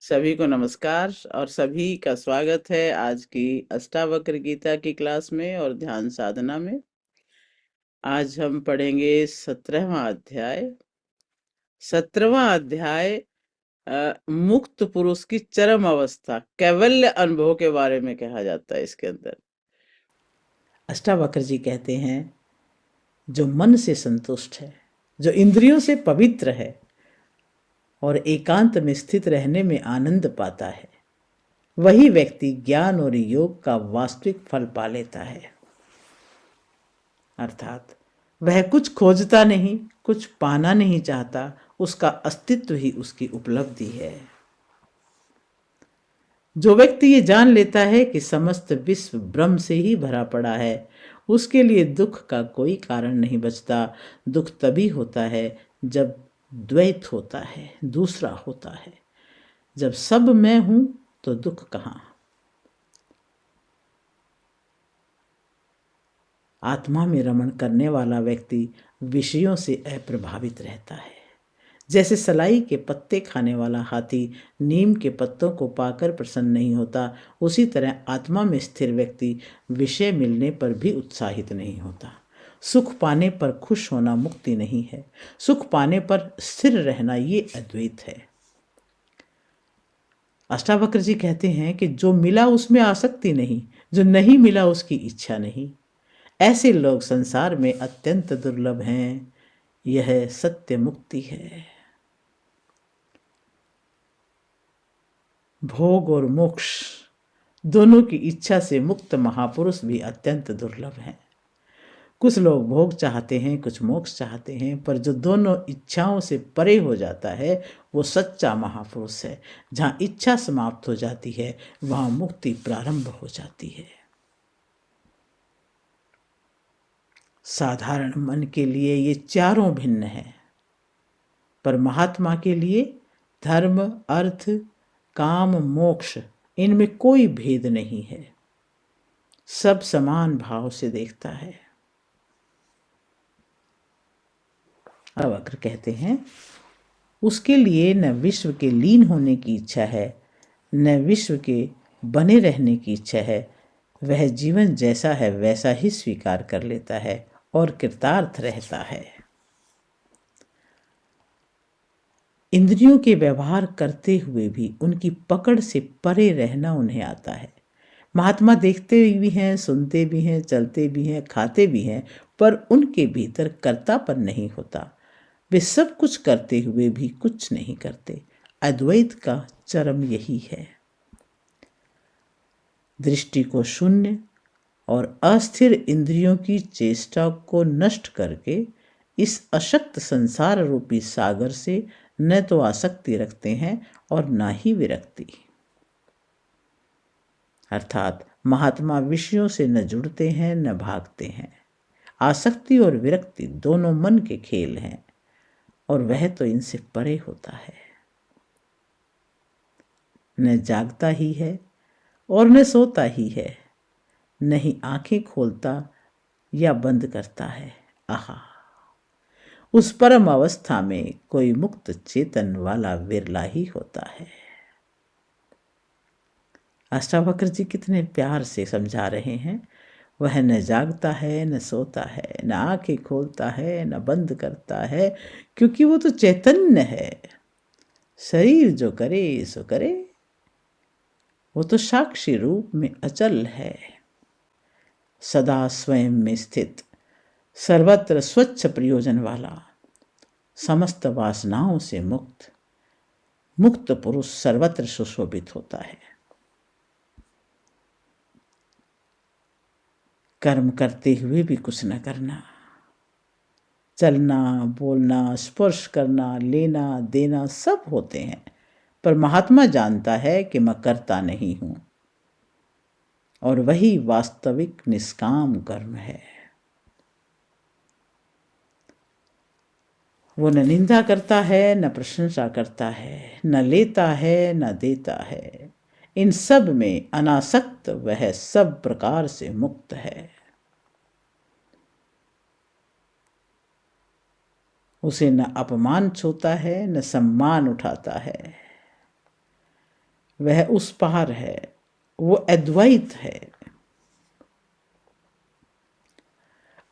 सभी को नमस्कार और सभी का स्वागत है आज की अष्टावक्र गीता की क्लास में और ध्यान साधना में। आज हम पढ़ेंगे 17वां अध्याय। 17वां अध्याय मुक्त पुरुष की चरम अवस्था कैवल्य अनुभव के बारे में कहा जाता है। इसके अंदर अष्टावक्र जी कहते हैं, जो मन से संतुष्ट है, जो इंद्रियों से पवित्र है और एकांत में स्थित रहने में आनंद पाता है, वही व्यक्ति ज्ञान और योग का वास्तविक फल पा लेता है। अर्थात वह कुछ खोजता नहीं, कुछ पाना नहीं चाहता, उसका अस्तित्व ही उसकी उपलब्धि है। जो व्यक्ति ये जान लेता है कि समस्त विश्व ब्रह्म से ही भरा पड़ा है, उसके लिए दुख का कोई कारण नहीं बचता। दुख तभी होता है जब द्वैत होता है, दूसरा होता है। जब सब मैं हूं तो दुख कहाँ। आत्मा में रमण करने वाला व्यक्ति विषयों से अप्रभावित रहता है। जैसे सलाई के पत्ते खाने वाला हाथी नीम के पत्तों को पाकर प्रसन्न नहीं होता, उसी तरह आत्मा में स्थिर व्यक्ति विषय मिलने पर भी उत्साहित नहीं होता। सुख पाने पर खुश होना मुक्ति नहीं है, सुख पाने पर स्थिर रहना ये अद्वैत है। अष्टावक्र जी कहते हैं कि जो मिला उसमें आसक्ति नहीं, जो नहीं मिला उसकी इच्छा नहीं। ऐसे लोग संसार में अत्यंत दुर्लभ हैं। यह सत्य मुक्ति है। भोग और मोक्ष दोनों की इच्छा से मुक्त महापुरुष भी अत्यंत दुर्लभ हैं। कुछ लोग भोग चाहते हैं, कुछ मोक्ष चाहते हैं, पर जो दोनों इच्छाओं से परे हो जाता है वो सच्चा महापुरुष है। जहाँ इच्छा समाप्त हो जाती है वहाँ मुक्ति प्रारंभ हो जाती है। साधारण मन के लिए ये चारों भिन्न हैं, पर महात्मा के लिए धर्म, अर्थ, काम, मोक्ष इनमें कोई भेद नहीं है। सब समान भाव से देखता है। अवक्र कहते हैं, उसके लिए न विश्व के लीन होने की इच्छा है, न विश्व के बने रहने की इच्छा है। वह जीवन जैसा है वैसा ही स्वीकार कर लेता है और कृतार्थ रहता है। इंद्रियों के व्यवहार करते हुए भी उनकी पकड़ से परे रहना उन्हें आता है। महात्मा देखते भी हैं, सुनते भी हैं, चलते भी हैं, खाते भी हैं, पर उनके भीतर कर्तापन नहीं होता। वे सब कुछ करते हुए भी कुछ नहीं करते। अद्वैत का चरम यही है। दृष्टि को शून्य और अस्थिर इंद्रियों की चेष्टा को नष्ट करके इस अशक्त संसार रूपी सागर से न तो आसक्ति रखते हैं और ना ही विरक्ति। अर्थात महात्मा विषयों से न जुड़ते हैं न भागते हैं। आसक्ति और विरक्ति दोनों मन के खेल हैं और वह तो इनसे परे होता है। न जागता ही है और न सोता ही है, न ही आंखें खोलता या बंद करता है। आहा, उस परम अवस्था में कोई मुक्त चेतन वाला विरला ही होता है। अष्टावक्र जी कितने प्यार से समझा रहे हैं। वह न जागता है, न सोता है, न आंखें खोलता है, न बंद करता है, क्योंकि वो तो चैतन्य है। शरीर जो करे सो करे, वो तो साक्षी रूप में अचल है, सदा स्वयं में स्थित, सर्वत्र स्वच्छ प्रयोजन वाला, समस्त वासनाओं से मुक्त। मुक्त पुरुष सर्वत्र सुशोभित होता है। कर्म करते हुए भी कुछ न करना, चलना, बोलना, स्पर्श करना, लेना देना सब होते हैं, पर महात्मा जानता है कि मैं करता नहीं हूं, और वही वास्तविक निष्काम कर्म है। वो न निंदा करता है, न प्रशंसा करता है, न लेता है, न देता है। इन सब में अनासक्त वह सब प्रकार से मुक्त है। उसे न अपमान छूता है, न सम्मान उठाता है। वह उस पार है, वो अद्वैत है।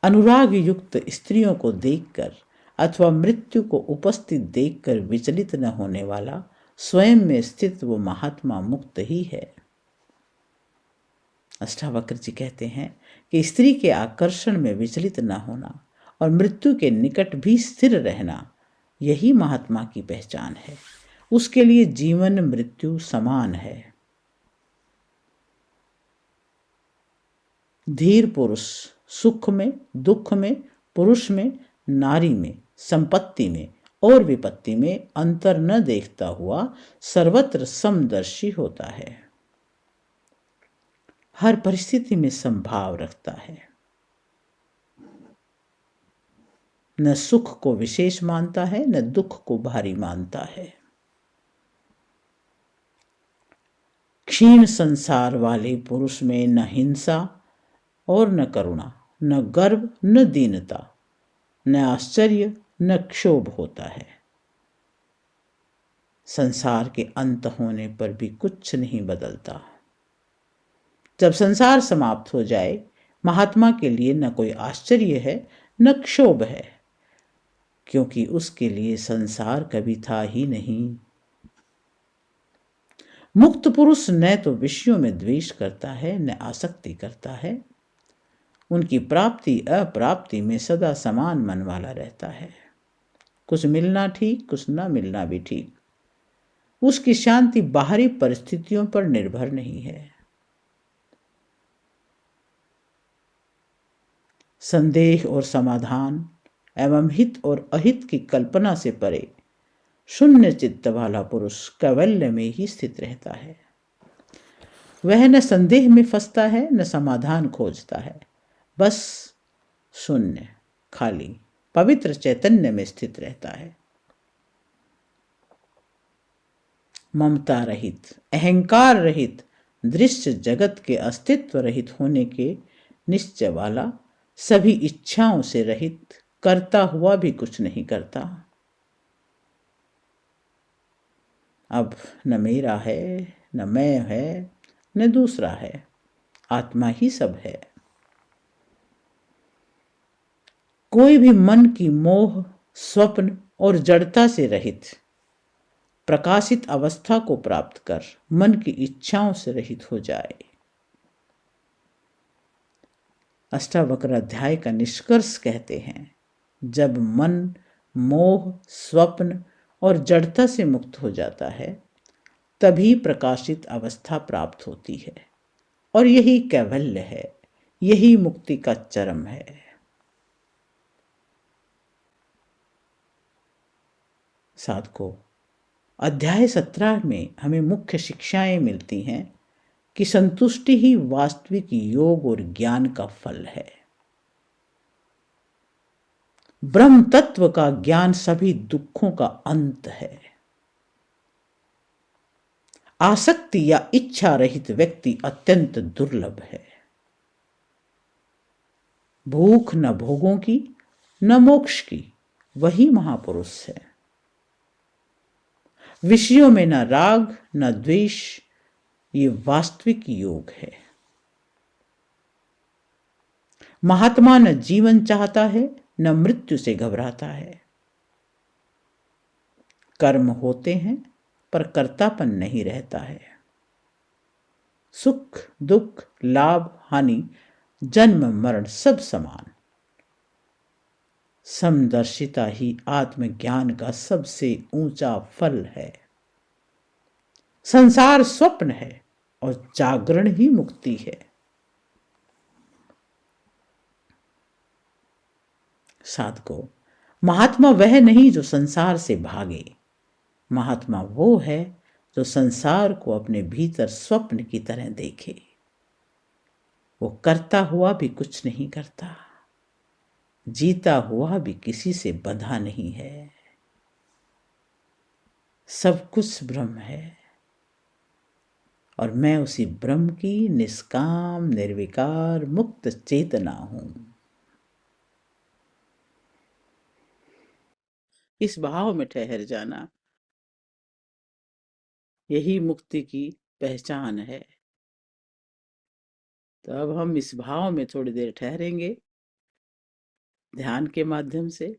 अनुराग युक्त स्त्रियों को देखकर अथवा मृत्यु को उपस्थित देखकर विचलित न होने वाला स्वयं में स्थित वो महात्मा मुक्त ही है। अष्टावक्र जी कहते हैं कि स्त्री के आकर्षण में विचलित न होना और मृत्यु के निकट भी स्थिर रहना, यही महात्मा की पहचान है। उसके लिए जीवन मृत्यु समान है। धीर पुरुष सुख में, दुख में, पुरुष में, नारी में, संपत्ति में और विपत्ति में अंतर न देखता हुआ सर्वत्र समदर्शी होता है। हर परिस्थिति में समभाव रखता है। न सुख को विशेष मानता है, न दुख को भारी मानता है। क्षीण संसार वाले पुरुष में न हिंसा और न करुणा, न गर्व न दीनता, न आश्चर्य न क्षोभ होता है। संसार के अंत होने पर भी कुछ नहीं बदलता। जब संसार समाप्त हो जाए, महात्मा के लिए न कोई आश्चर्य है न क्षोभ है, क्योंकि उसके लिए संसार कभी था ही नहीं। मुक्त पुरुष न तो विषयों में द्वेष करता है न आसक्ति करता है। उनकी प्राप्ति अप्राप्ति में सदा समान मन वाला रहता है। कुछ मिलना ठीक, कुछ न मिलना भी ठीक। उसकी शांति बाहरी परिस्थितियों पर निर्भर नहीं है। संदेह और समाधान एवं हित और अहित की कल्पना से परे शून्य चित्त वाला पुरुष कैवल्य में ही स्थित रहता है। वह न संदेह में फंसता है न समाधान खोजता है, बस शून्य, खाली, पवित्र चैतन्य में स्थित रहता है। ममता रहित, अहंकार रहित, दृश्य जगत के अस्तित्व रहित होने के निश्चय वाला, सभी इच्छाओं से रहित, करता हुआ भी कुछ नहीं करता। अब न मेरा है, न मैं है, न दूसरा है, आत्मा ही सब है। कोई भी मन की मोह, स्वप्न और जड़ता से रहित प्रकाशित अवस्था को प्राप्त कर मन की इच्छाओं से रहित हो जाए। अष्टावक्र अध्याय का निष्कर्ष कहते हैं, जब मन मोह, स्वप्न और जड़ता से मुक्त हो जाता है, तभी प्रकाशित अवस्था प्राप्त होती है और यही कैवल्य है, यही मुक्ति का चरम है। साधकों, अध्याय 17 में हमें मुख्य शिक्षाएं मिलती हैं कि संतुष्टि ही वास्तविक योग और ज्ञान का फल है। ब्रह्म तत्व का ज्ञान सभी दुखों का अंत है। आसक्ति या इच्छा रहित व्यक्ति अत्यंत दुर्लभ है। भूख न भोगों की न मोक्ष की, वही महापुरुष है। विषयों में न राग न द्वेष, ये वास्तविक योग है। महात्मा न जीवन चाहता है न मृत्यु से घबराता है। कर्म होते हैं पर कर्तापन नहीं रहता है। सुख दुख, लाभ हानि, जन्म मरण सब समान। समदर्शिता ही आत्मज्ञान का सबसे ऊंचा फल है। संसार स्वप्न है और जागरण ही मुक्ति है। साधकों, महात्मा वह नहीं जो संसार से भागे। महात्मा वो है जो संसार को अपने भीतर स्वप्न की तरह देखे। वो करता हुआ भी कुछ नहीं करता, जीता हुआ भी किसी से बंधा नहीं है। सब कुछ ब्रह्म है और मैं उसी ब्रह्म की निष्काम निर्विकार मुक्त चेतना हूं। इस भाव में ठहर जाना यही मुक्ति की पहचान है। तो अब हम इस भाव में थोड़ी देर ठहरेंगे ध्यान के माध्यम से,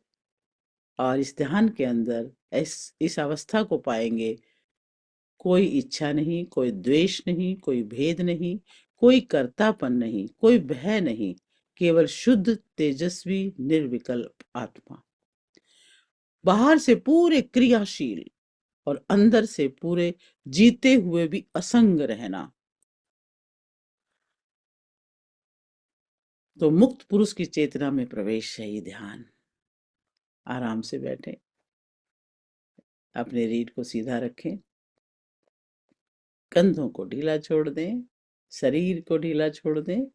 और इस ध्यान के अंदर इस अवस्था को पाएंगे। कोई इच्छा नहीं, कोई द्वेष नहीं, कोई भेद नहीं, कोई कर्तापन नहीं, कोई भय नहीं, केवल शुद्ध तेजस्वी निर्विकल्प आत्मा। बाहर से पूरे क्रियाशील और अंदर से पूरे जीते हुए भी असंग रहना। तो मुक्त पुरुष की चेतना में प्रवेश है ये ध्यान। आराम से बैठें, अपने रीढ़ को सीधा रखें, कंधों को ढीला छोड़ दें, शरीर को ढीला छोड़ दें,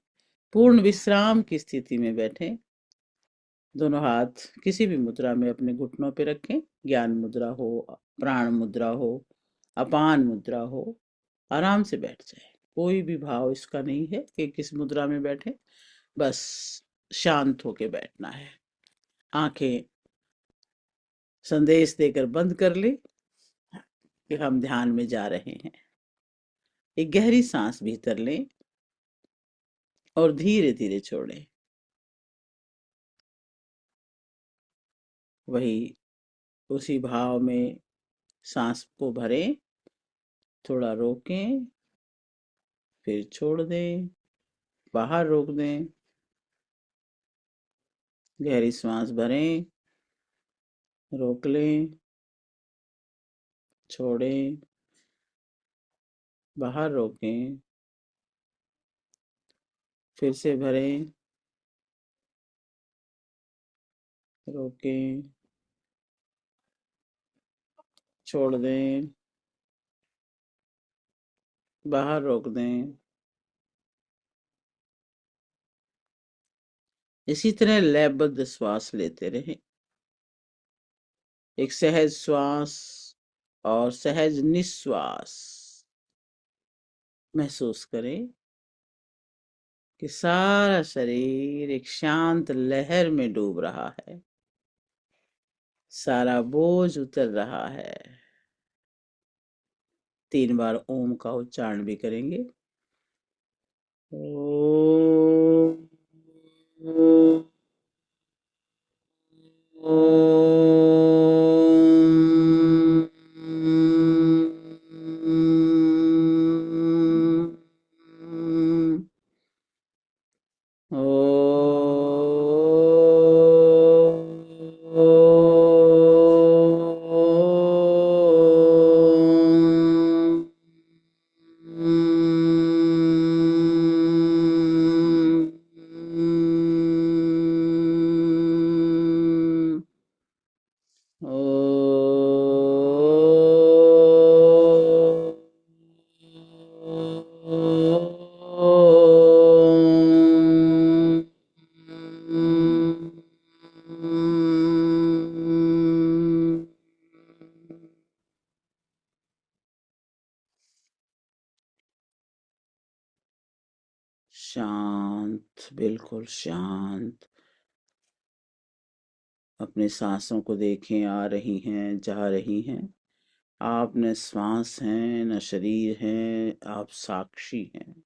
पूर्ण विश्राम की स्थिति में बैठें। दोनों हाथ किसी भी मुद्रा में अपने घुटनों पे रखें। ज्ञान मुद्रा हो, प्राण मुद्रा हो, अपान मुद्रा हो, आराम से बैठ जाए। कोई भी भाव इसका नहीं है कि किस मुद्रा में बैठे, बस शांत होके बैठना है। आंखें संदेश देकर बंद कर ले कि हम ध्यान में जा रहे हैं। एक गहरी सांस भीतर लें और धीरे धीरे छोड़ें। वही उसी भाव में सांस को भरें, थोड़ा रोकें, फिर छोड़ दें, बाहर रोक दें। गहरी सांस भरें, रोक लें, छोड़ें, बाहर रोकें, फिर से भरें, रोकें, छोड़ दें, बाहर रोक दें। इसी तरह लयबद्ध श्वास लेते रहें। एक सहज श्वास और सहज निश्वास महसूस करें कि सारा शरीर एक शांत लहर में डूब रहा है। सारा बोझ उतर रहा है। 3 बार ओम का उच्चारण भी करेंगे। ओम। शांत, बिल्कुल शांत। अपने सांसों को देखें, आ रही हैं, जा रही हैं। आप न श्वास हैं, न शरीर हैं, आप साक्षी हैं।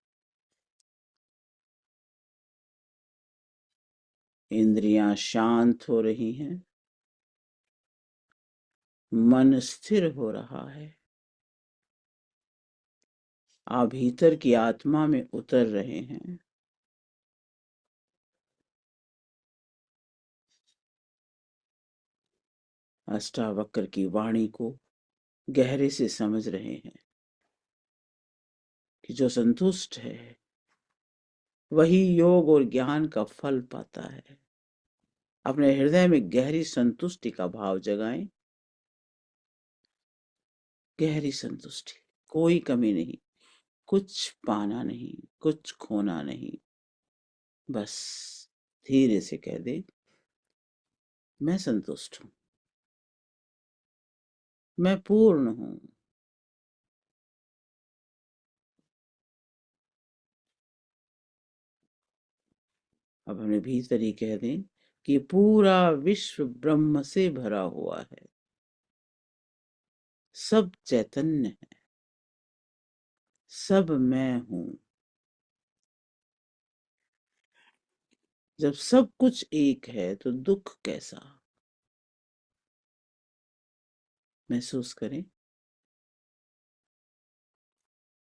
इंद्रियां शांत हो रही हैं, मन स्थिर हो रहा है। आप भीतर की आत्मा में उतर रहे हैं। अष्टावक्र की वाणी को गहरे से समझ रहे हैं कि जो संतुष्ट है वही योग और ज्ञान का फल पाता है। अपने हृदय में गहरी संतुष्टि का भाव जगाएं। गहरी संतुष्टि, कोई कमी नहीं, कुछ पाना नहीं, कुछ खोना नहीं। बस धीरे से कह दे, मैं संतुष्ट हूं, मैं पूर्ण हूं। अब हमें भीतर ही कह दें कि पूरा विश्व ब्रह्म से भरा हुआ है। सब चैतन्य है। सब मैं हूं। जब सब कुछ एक है तो दुख कैसा? महसूस करें,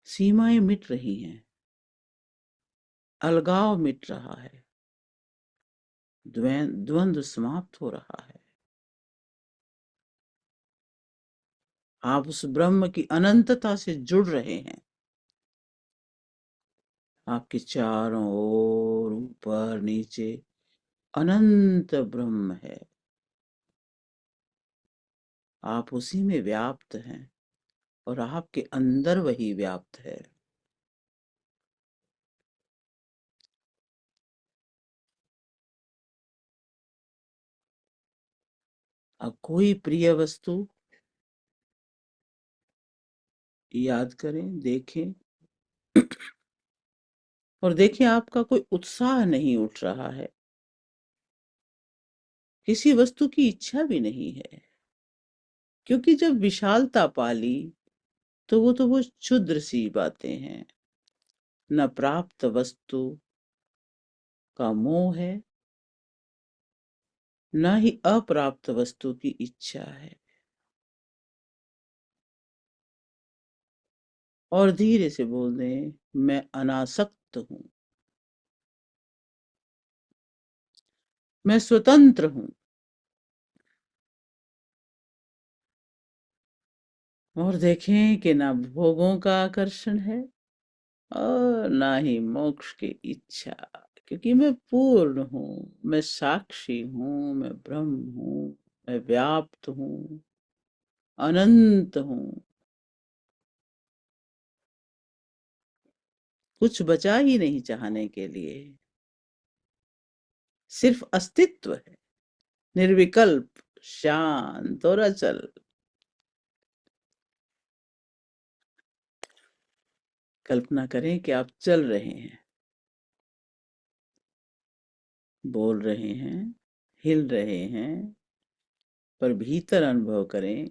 सीमाएं मिट रही हैं, अलगाव मिट रहा है, द्वंद्व समाप्त हो रहा है। आप उस ब्रह्म की अनंतता से जुड़ रहे हैं। आपके चारों ओर, ऊपर नीचे अनंत ब्रह्म है। आप उसी में व्याप्त हैं और आपके अंदर वही व्याप्त है। अब कोई प्रिय वस्तु याद करें, देखें, और देखें आपका कोई उत्साह नहीं उठ रहा है, किसी वस्तु की इच्छा भी नहीं है, क्योंकि जब विशालता पाली तो वो क्षुद्र सी बातें हैं। न प्राप्त वस्तु का मोह है, न ही अप्राप्त वस्तु की इच्छा है। और धीरे से बोल दें, मैं अनासक्त हूं, मैं स्वतंत्र हूं। और देखें कि ना भोगों का आकर्षण है और ना ही मोक्ष की इच्छा, क्योंकि मैं पूर्ण हूँ, मैं साक्षी हूँ, मैं ब्रह्म हूँ, मैं व्याप्त हूँ, अनंत हूँ। कुछ बचा ही नहीं चाहने के लिए, सिर्फ अस्तित्व है, निर्विकल्प, शांत और अचल। कल्पना करें कि आप चल रहे हैं, बोल रहे हैं, हिल रहे हैं, पर भीतर अनुभव करें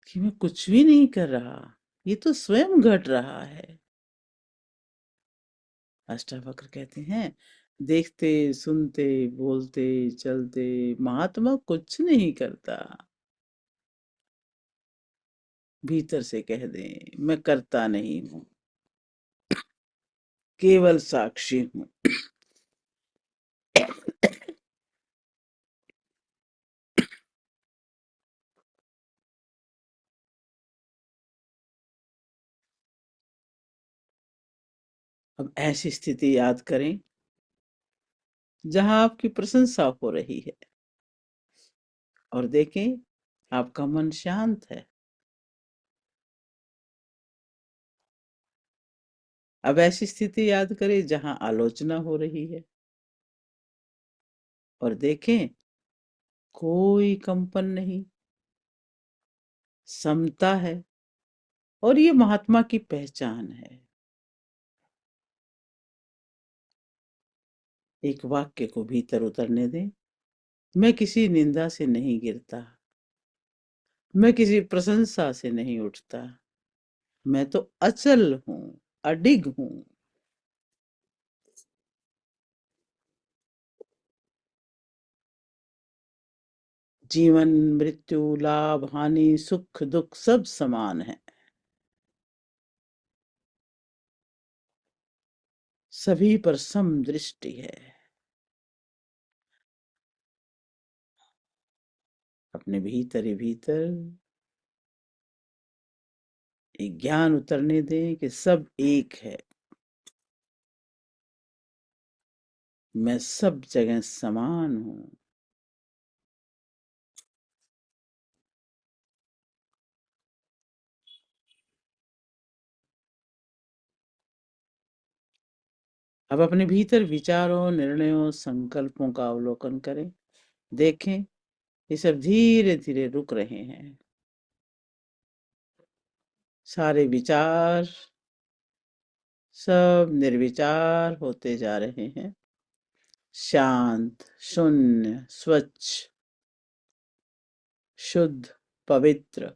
कि मैं कुछ भी नहीं कर रहा, ये तो स्वयं घट रहा है। अष्टावक्र कहते हैं, देखते, सुनते, बोलते, चलते महात्मा कुछ नहीं करता। भीतर से कह दें, मैं करता नहीं हूँ, केवल साक्षी हूँ। अब ऐसी स्थिति याद करें जहां आपकी प्रशंसा हो रही है, और देखें आपका मन शांत है। अब ऐसी स्थिति याद करें जहां आलोचना हो रही है, और देखें कोई कंपन नहीं, समता है। और ये महात्मा की पहचान है। एक वाक्य को भीतर उतरने दें, मैं किसी निंदा से नहीं गिरता, मैं किसी प्रशंसा से नहीं उठता, मैं तो अचल हूं, अडिग हूं। जीवन, मृत्यु, लाभ, हानि, सुख, दुख सब समान है। सभी पर सम दृष्टि है। अपने भीतर ही भीतर एक ज्ञान उतरने दें कि सब एक है, मैं सब जगह समान हूं। अब अपने भीतर विचारों, निर्णयों, संकल्पों का अवलोकन करें। देखें ये सब धीरे धीरे रुक रहे हैं। सारे विचार सब निर्विचार होते जा रहे हैं, शांत, शून्य, स्वच्छ, शुद्ध, पवित्र।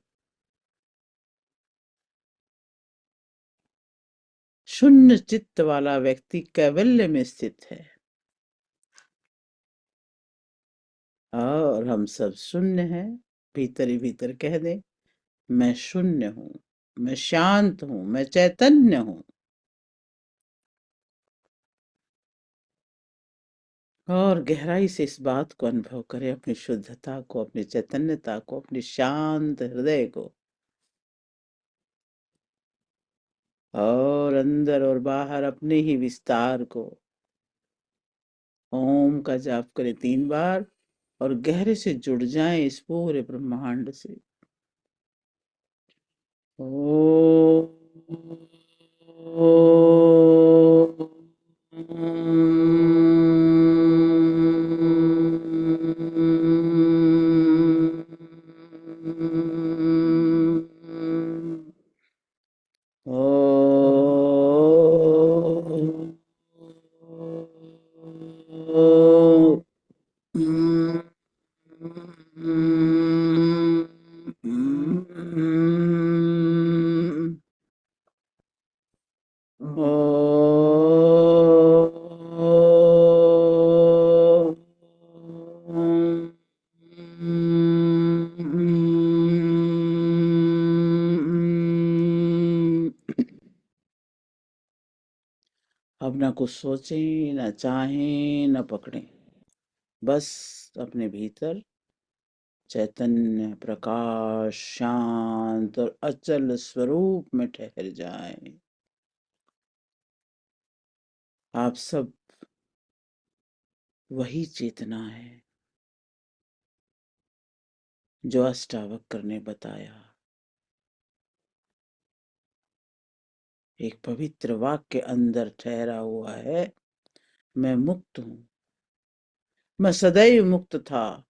शून्य चित्त वाला व्यक्ति कैवल्य में स्थित है। और हम सब शून्य हैं। भीतर ही भीतर कह दे, मैं शून्य हूँ, मैं शांत हूँ, मैं चैतन्य हूँ। और गहराई से इस बात को अनुभव करें, अपनी शुद्धता को, अपनी चैतन्यता को, अपनी शांत हृदय को। और अंदर और बाहर अपने ही विस्तार को। ओम का जाप करें 3 बार और गहरे से जुड़ जाएं इस पूरे ब्रह्मांड से। ओम। अब ना कुछ सोचें, ना चाहें, ना पकड़ें। बस अपने भीतर चैतन्य प्रकाश शांत और अचल स्वरूप में ठहर जाएं। आप सब वही चेतना है जो अष्टावक्र ने बताया। एक पवित्र वाक्य अंदर ठहरा हुआ है, मैं मुक्त हूं, मैं सदैव मुक्त था,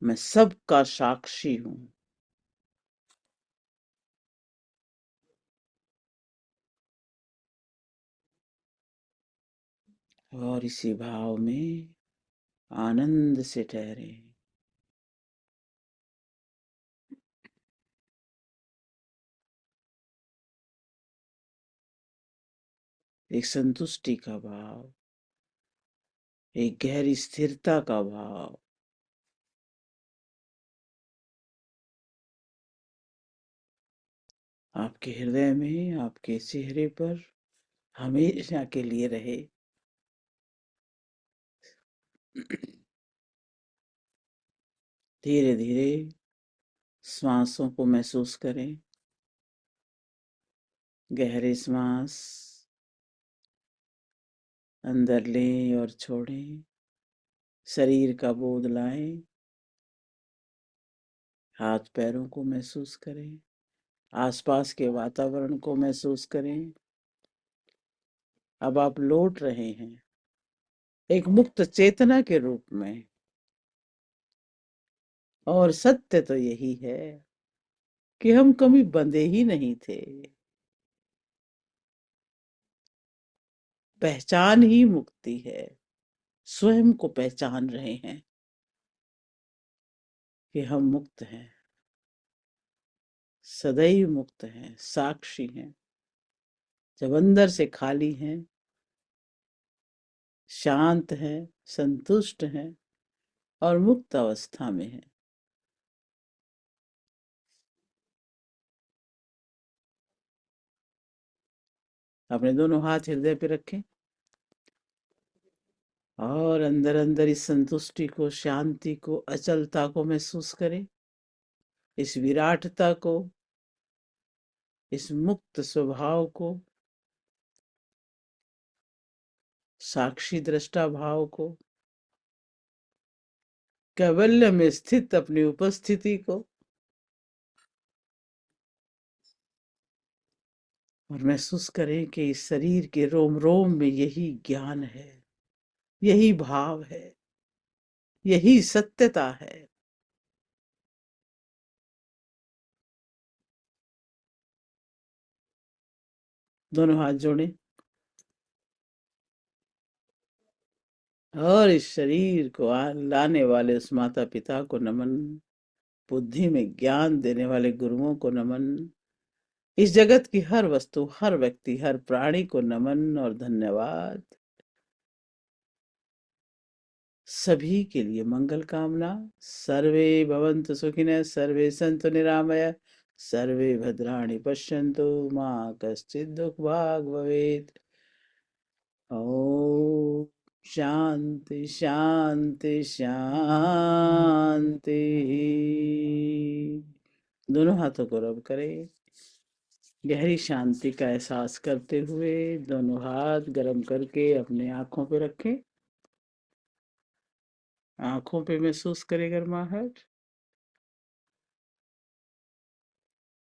मैं सबका साक्षी हूं। और इसी भाव में आनंद से ठहरे। एक संतुष्टि का भाव, एक गहरी स्थिरता का भाव। आपके हृदय में, आपके चेहरे पर हमेशा के लिए रहे। धीरे धीरे श्वासों को महसूस करें। गहरे श्वास अंदर लें और छोड़ें। शरीर का बोध लाएं। हाथ पैरों को महसूस करें। आसपास के वातावरण को महसूस करें। अब आप लौट रहे हैं एक मुक्त चेतना के रूप में। और सत्य तो यही है कि हम कभी बंधे ही नहीं थे। पहचान ही मुक्ति है। स्वयं को पहचान रहे हैं कि हम मुक्त हैं, सदैव मुक्त हैं, साक्षी हैं। जब अंदर से खाली हैं, शांत हैं, संतुष्ट हैं और मुक्त अवस्था में हैं। अपने दोनों हाथ हृदय पे रखें और अंदर अंदर इस संतुष्टि को, शांति को, अचलता को महसूस करें। इस विराटता को, इस मुक्त स्वभाव को, साक्षी दृष्टा भाव को, कैवल्य में स्थित अपनी उपस्थिति को। और महसूस करें कि इस शरीर के रोम रोम में यही ज्ञान है, यही भाव है, यही सत्यता है। दोनों हाथ जोड़ें और इस शरीर को लाने वाले उस माता पिता को नमन। बुद्धि में ज्ञान देने वाले गुरुओं को नमन। इस जगत की हर वस्तु, हर व्यक्ति, हर प्राणी को नमन और धन्यवाद। सभी के लिए मंगल कामना। सर्वे भवन्तु सुखिनः, सर्वे सन्तु निरामय, सर्वे भद्राणि पश्यन्तु, मा कश्चित् दुःखभाग् भवेत्। ओम शांति शांति शांति। दोनों हाथों को रब करें। गहरी शांति का एहसास करते हुए दोनों हाथ गरम करके अपने आंखों पे रखें। आंखों पे महसूस करें गर्माहट।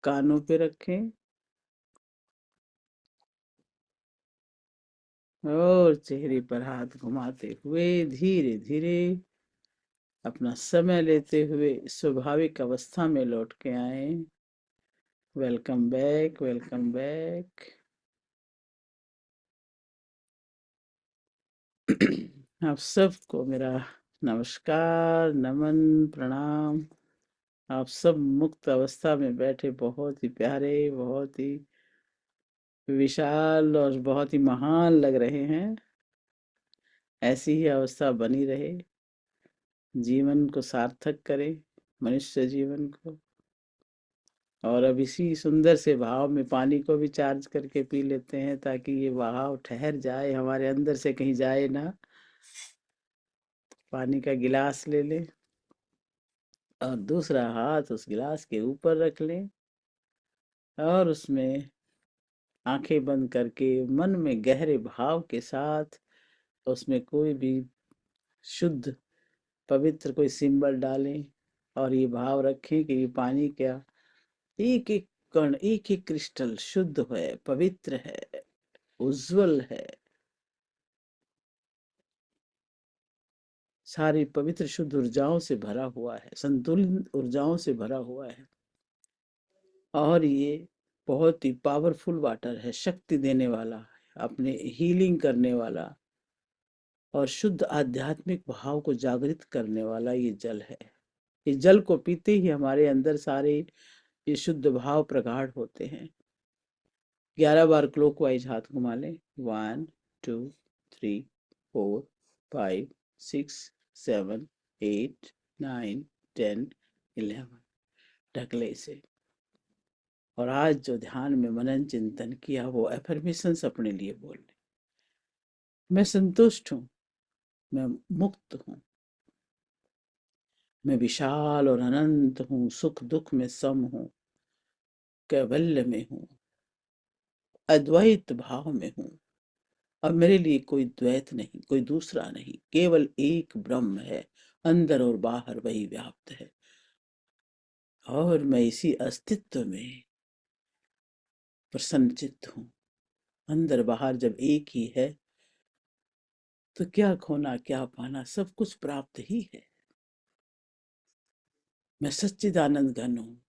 कानों पे रखें और चेहरे पर हाथ घुमाते हुए धीरे धीरे अपना समय लेते हुए स्वाभाविक अवस्था में लौट के आए। Welcome back, welcome back. आप सबको मेरा नमस्कार, नमन, प्रणाम। आप सब मुक्त अवस्था में बैठे बहुत ही प्यारे, बहुत ही विशाल और बहुत ही महान लग रहे हैं। ऐसी ही अवस्था बनी रहे। जीवन को सार्थक करें, मनुष्य जीवन को। और अब इसी सुंदर से भाव में पानी को भी चार्ज करके पी लेते हैं, ताकि ये बहाव ठहर जाए, हमारे अंदर से कहीं जाए ना। पानी का गिलास ले लें और दूसरा हाथ उस गिलास के ऊपर रख लें और उसमें आंखें बंद करके मन में गहरे भाव के साथ उसमें कोई भी शुद्ध पवित्र कोई सिंबल डालें और ये भाव रखें कि ये पानी क्या एक एक कण, एक एक क्रिस्टल शुद्ध है, पवित्र है, उज्जवल है। सारी पवित्र शुद्ध ऊर्जाओं से भरा हुआ है, संतुलित ऊर्जाओं से भरा हुआ है। और ये बहुत ही पावरफुल वाटर है, शक्ति देने वाला, अपने हीलिंग करने वाला और शुद्ध आध्यात्मिक भाव को जागृत करने वाला ये जल है। इस जल को पीते ही हमारे अंदर सारे ये शुद्ध भाव प्रगाढ़ होते हैं। 11 बार क्लॉकवाइज हाथ घुमा लें। 1 2 3 4 5 6 7 8 9 10 11। ढक ले इसे। और आज जो ध्यान में मनन चिंतन किया वो एफर्मेशंस अपने लिए बोल लें। मैं संतुष्ट हूँ, मैं मुक्त हूँ, मैं विशाल और अनंत हूँ, सुख दुख में सम हूँ, कैवल्य में हूँ, अद्वैत भाव में हूँ। अब मेरे लिए कोई द्वैत नहीं, कोई दूसरा नहीं, केवल एक ब्रह्म है, अंदर और बाहर वही व्याप्त है। और मैं इसी अस्तित्व में प्रसन्नचित्त हूँ। अंदर बाहर जब एक ही है तो क्या खोना क्या पाना, सब कुछ प्राप्त ही है। मैं सच्चिदानंद घन हूँ,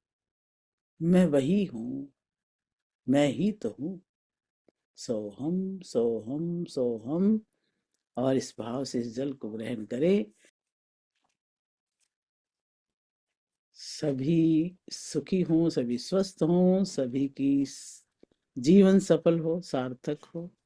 मैं वही हूँ, मैं ही तो हूँ। सोहम सोहम सोहम। और इस भाव से इस जल को ग्रहण करें। सभी सुखी हों, सभी स्वस्थ हों, सभी की जीवन सफल हो, सार्थक हो।